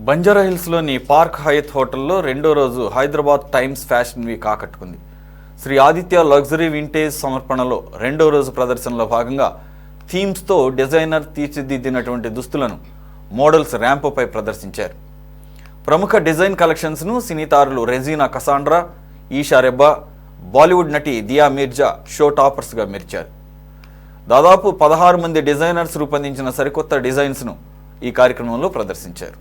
బంజారాహిల్స్లోని park Hayath హోటల్లో రెండో రోజు హైదరాబాద్ టైమ్స్ ఫ్యాషన్ వీక్ ఆకట్టుకుంది. శ్రీ ఆదిత్య లగ్జరీ వింటేజ్ సమర్పణలో రెండో రోజు ప్రదర్శనలో భాగంగా థీమ్స్తో డిజైనర్ తీర్చిదిద్దినటువంటి దుస్తులను మోడల్స్ ర్యాంపుపై ప్రదర్శించారు. ప్రముఖ డిజైన్ కలెక్షన్స్ను సినీ తారులు రెజీనా కసాండ్రా, ఈషా రెబ్బా, బాలీవుడ్ నటి దియా మీర్జా షో టాపర్స్గా మెరిచారు. దాదాపు 16 మంది డిజైనర్స్ రూపొందించిన సరికొత్త డిజైన్స్ను ఈ కార్యక్రమంలో ప్రదర్శించారు.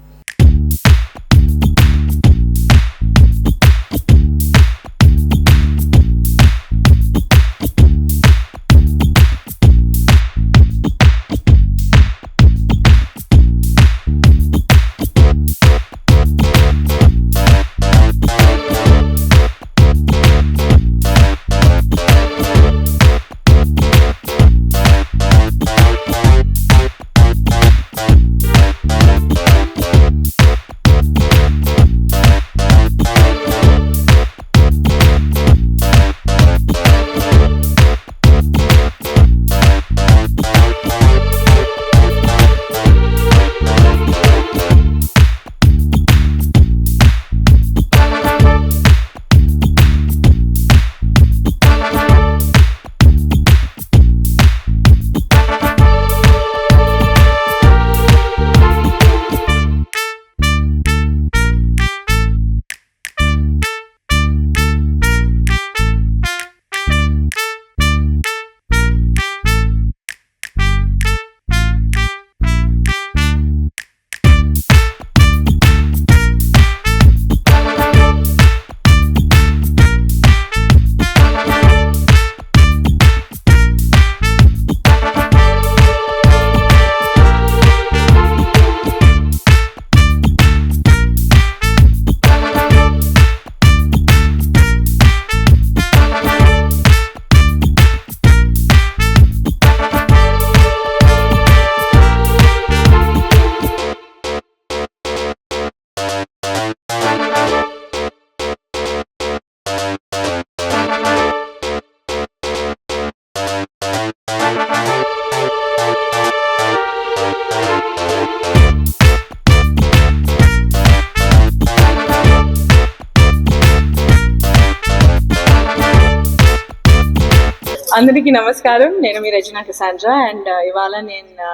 అందరికీ నమస్కారం. నేను మీ రెజినా కసాండ్రా అండ్ ఇవాళ నేను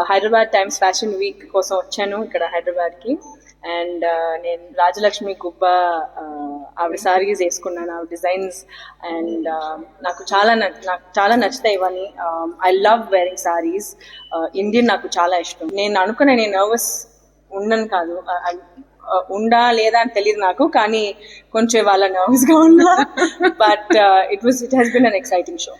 హైదరాబాద్ టైమ్స్ ఫ్యాషన్ వీక్ కోసం వచ్చాను ఇక్కడ హైదరాబాద్కి. అండ్ నేను రాజలక్ష్మి గుబ్బ ఆవిడ సారీస్ వేసుకున్నాను, ఆవిడ డిజైన్స్. అండ్ నాకు చాలా నచ్చుతాయి ఇవన్నీ. I love wearing saris. Indian నాకు చాలా ఇష్టం. నేను అనుకున్నా నేను నర్వస్ ఉండను కాదు, ఉండా లేదా అని తెలియదు నాకు, కానీ కొంచెం వాళ్ళ నర్వస్ గా ఉన్నా. But it has been an exciting show.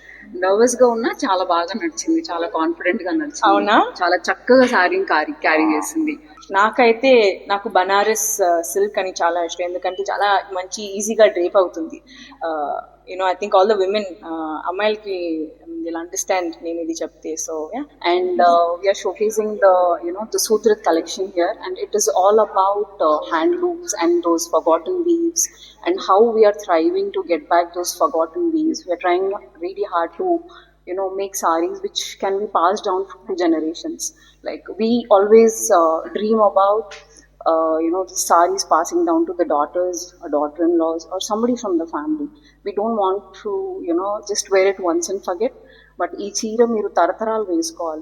Nervous గా ఉన్నా చాలా బాగా నడిచింది, చాలా కాన్ఫిడెంట్ గా నడిచింది. అవునా? చాలా చక్కగా సారీ క్యారీ చేసింది. నాకు బనారస్ సిల్క్ అని చాలా ఇష్టం, ఎందుకంటే చాలా మంచి ఈజీగా డ్రేప్ అవుతుంది. I think all the women, అమ్మాయిలకి they'll understand నేను ఇది చెప్తే. So yeah, and we are showcasing the Sutrit collection here, and it is all about handlooms and those forgotten weaves and how we are thriving to get back those forgotten weaves. We are trying really hard to make sarees which can be passed down to generations. Like we always dream about the sarees passing down to the daughters or daughter-in-laws or somebody from the family. We don't want to just wear it once and forget, but ee cheera meeru tarataralu vesukovali.